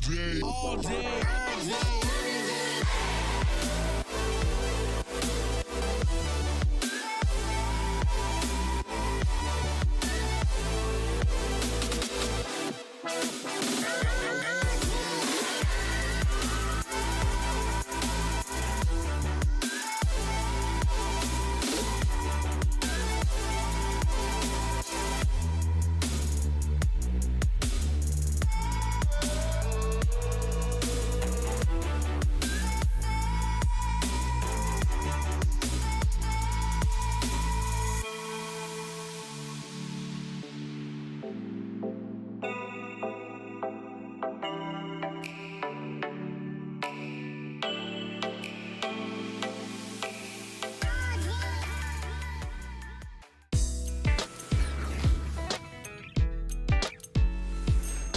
day, all day, all day.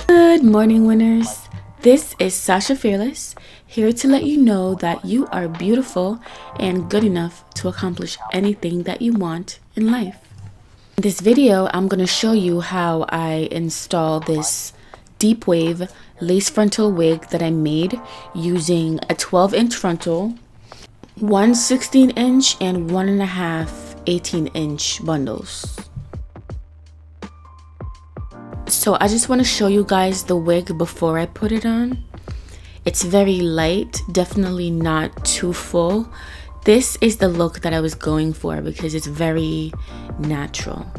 Good morning, winners. This is Sasha Fearless, here to let you know that you are beautiful and good enough to accomplish anything that you want in life. In this video, I'm going to show you how I install this deep wave lace frontal wig that I made using a 12-inch frontal, one 16-inch, and 1.5 18-inch bundles. So I just want to show you guys the wig before I put it on. It's very light, definitely not too full. This is the look that I was going for because it's very natural.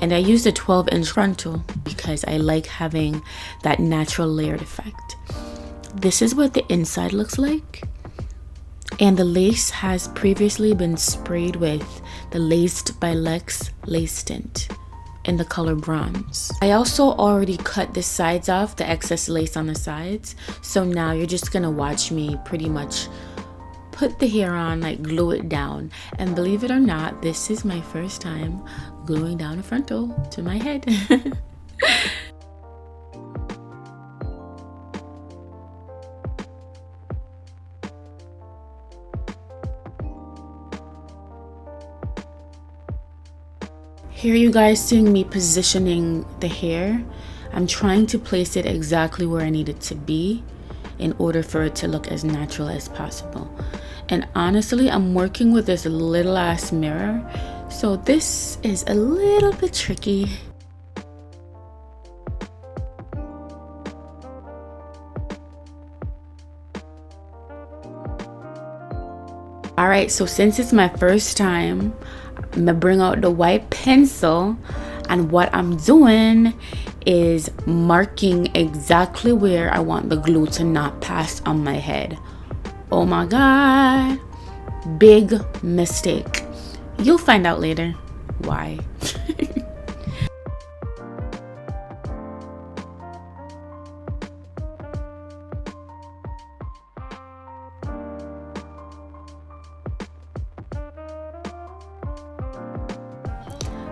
And I used a 12-inch frontal because I like having that natural layered effect. This is what the inside looks like. And the lace has previously been sprayed with the Laced by Locs lace tint in the color bronze. I also already cut the sides off, the excess lace on the sides. So now you're just gonna watch me pretty much put the hair on, like glue it down. And believe it or not, this is my first time gluing down a frontal to my head. Here you guys seeing me positioning the hair. I'm trying to place it exactly where I need it to be in order for it to look as natural as possible. And honestly, I'm working with this little ass mirror, so this is a little bit tricky. Alright, so since it's my first time, I'm gonna bring out the white pencil, and what I'm doing is marking exactly where I want the glue to not pass on my head. Oh my god, big mistake. You'll find out later why.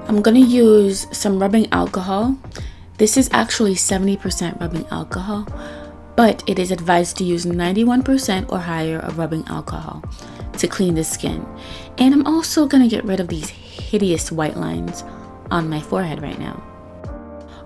I'm gonna use some rubbing alcohol. This is actually 70% rubbing alcohol, but it is advised to use 91% or higher of rubbing alcohol to clean the skin. And I'm also gonna get rid of these hideous white lines on my forehead right now.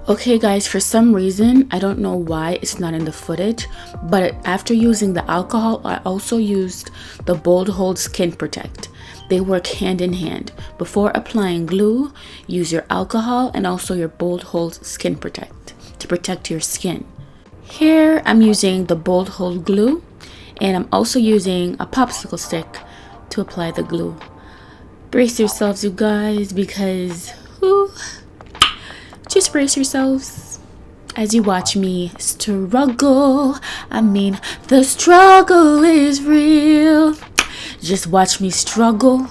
Okay guys, for some reason, I don't know why it's not in the footage, but after using the alcohol, I also used the Bold Hold Skin Protect. They work hand in hand. Before applying glue, use your alcohol and also your Bold Hold Skin Protect to protect your skin. Here, I'm using the Bold Hold glue, and I'm also using a popsicle stick to apply the glue. Brace yourselves, you guys, because just brace yourselves as you watch me struggle. I mean, the struggle is real. Just watch me struggle.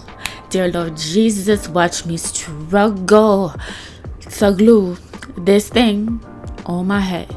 Dear Lord Jesus, watch me struggle to glue this thing on my head.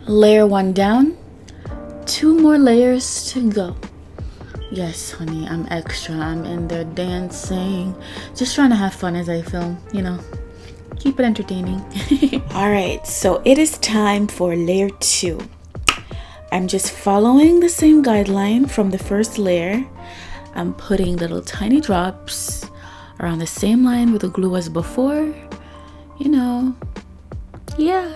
Layer 1 down, 2 more layers to go. Yes, honey, I'm extra. I'm in there dancing, just trying to have fun as I film, you know, keep it entertaining. All right, so it is time for layer 2. I'm just following the same guideline from the first layer. I'm putting little tiny drops around the same line with the glue as before, you know, yeah.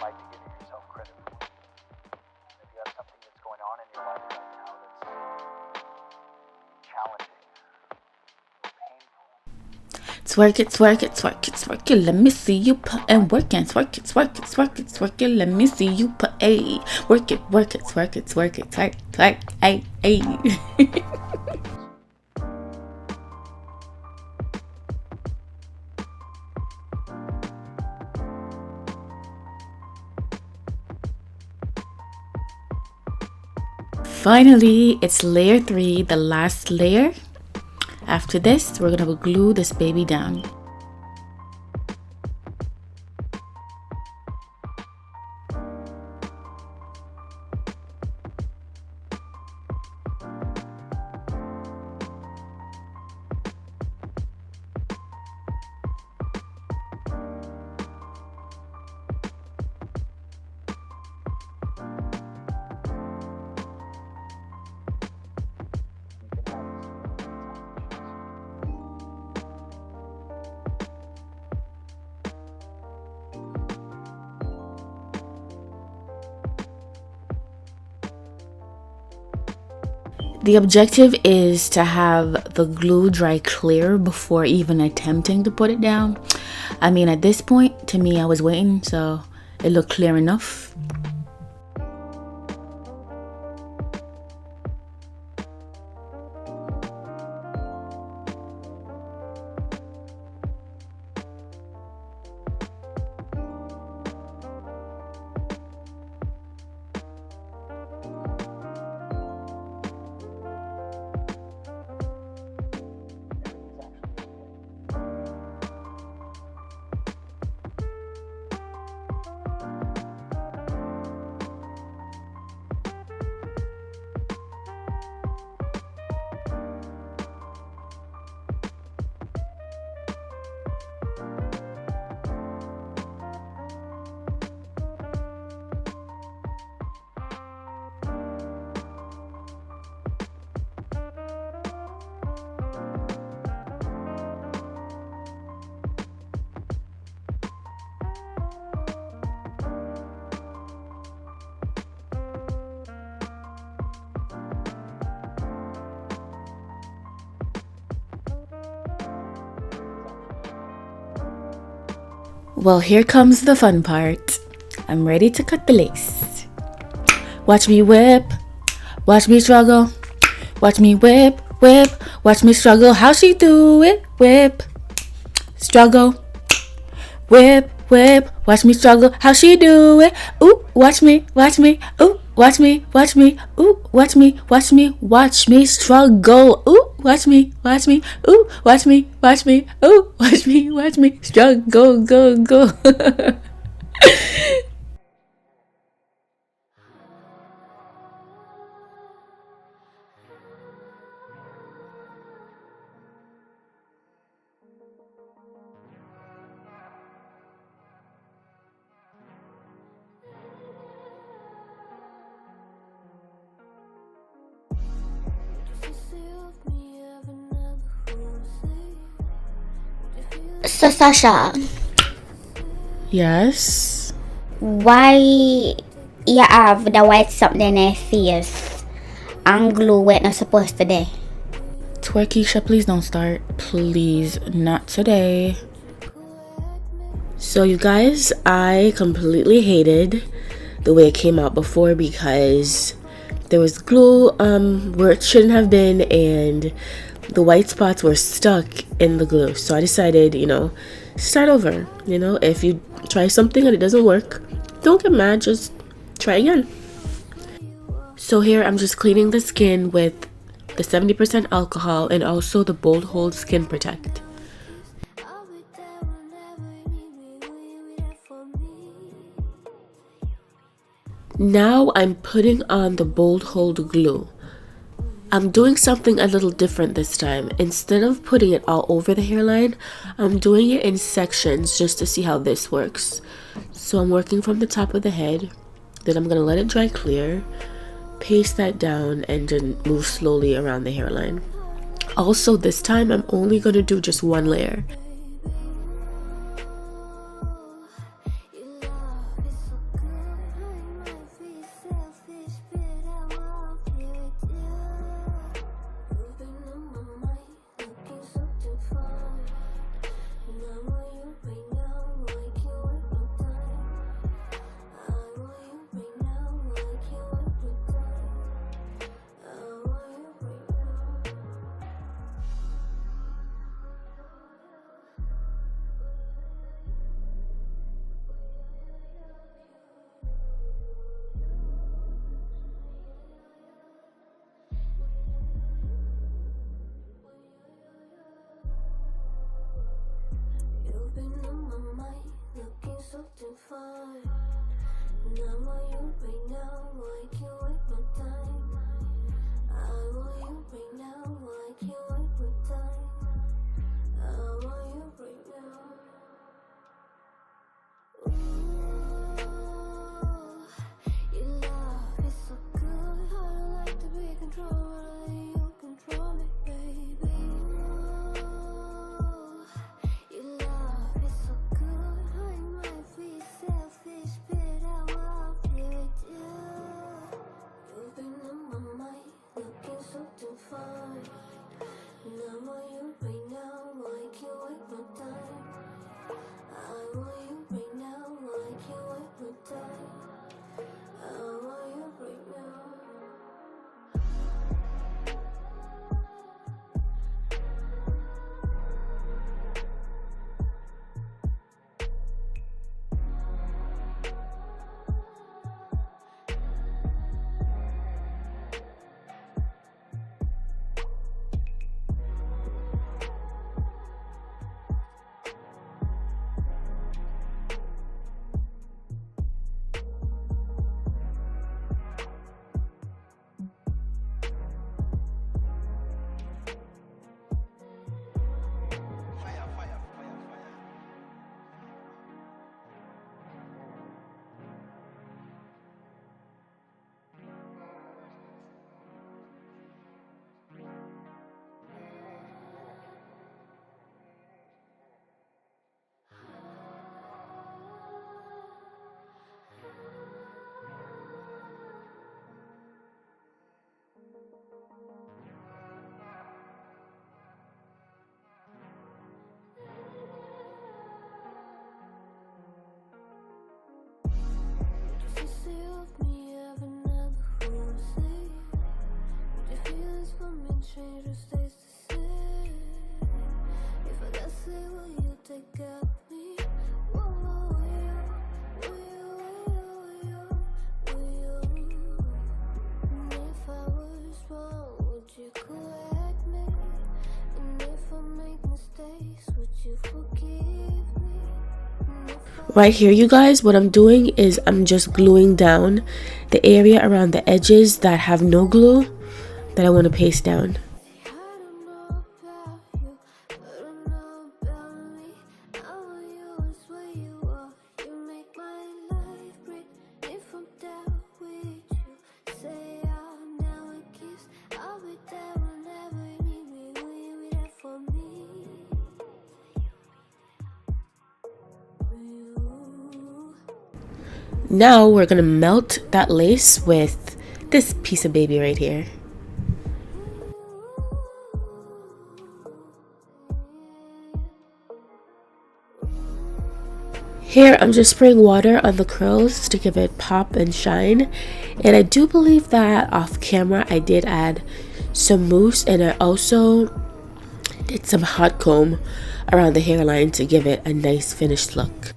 Like to give yourself credit for. If you have something that's going on in your life right now that's challenging or painful. Twerk it, twerk it, twerk it, twerk it. Let me see you put and work and twerk it, twerk it, twerk it, twerk it. Let me see you put a work it, work it, twerk it, twerk it, twerk, twerk, ay, ay. Finally, it's layer 3, the last layer. After this, we're gonna glue this baby down. The objective is to have the glue dry clear before even attempting to put it down. I mean, at this point, to me, I was waiting, so it looked clear enough. Well, here comes the fun part. I'm ready to cut the lace. Watch me whip, watch me struggle, watch me whip, whip, watch me struggle. How she do it? Whip, struggle, whip, whip, watch me struggle. How she do it? Ooh, watch me, ooh, watch me, ooh, watch me, watch me struggle. Ooh, watch me, ooh, watch me, ooh, watch me struggle, go. So Sasha, Yes. why you have the white something in your face and glue where not supposed to be? swear, Keisha, please don't start. Please, not today. So you guys, I completely hated the way it came out before because there was glue where it shouldn't have been, and the white spots were stuck in the glue. So I decided, start over. If you try something and it doesn't work, don't get mad, just try again. So here I'm just cleaning the skin with the 70% alcohol and also the Bold Hold Skin Protect. Now I'm putting on the Bold Hold glue. I'm doing something a little different this time. Instead of putting it all over the hairline, I'm doing it in sections just to see how this works. So I'm working from the top of the head, then I'm going to let it dry clear, paste that down, and then move slowly around the hairline. Also, this time I'm only going to do just one layer. Right here, you guys, what I'm doing is I'm just gluing down the area around the edges that have no glue that I want to paste down. Now we're gonna melt that lace with this piece of baby right here. Here I'm just spraying water on the curls to give it pop and shine. And I do believe that off camera I did add some mousse, and I also did some hot comb around the hairline to give it a nice finished look.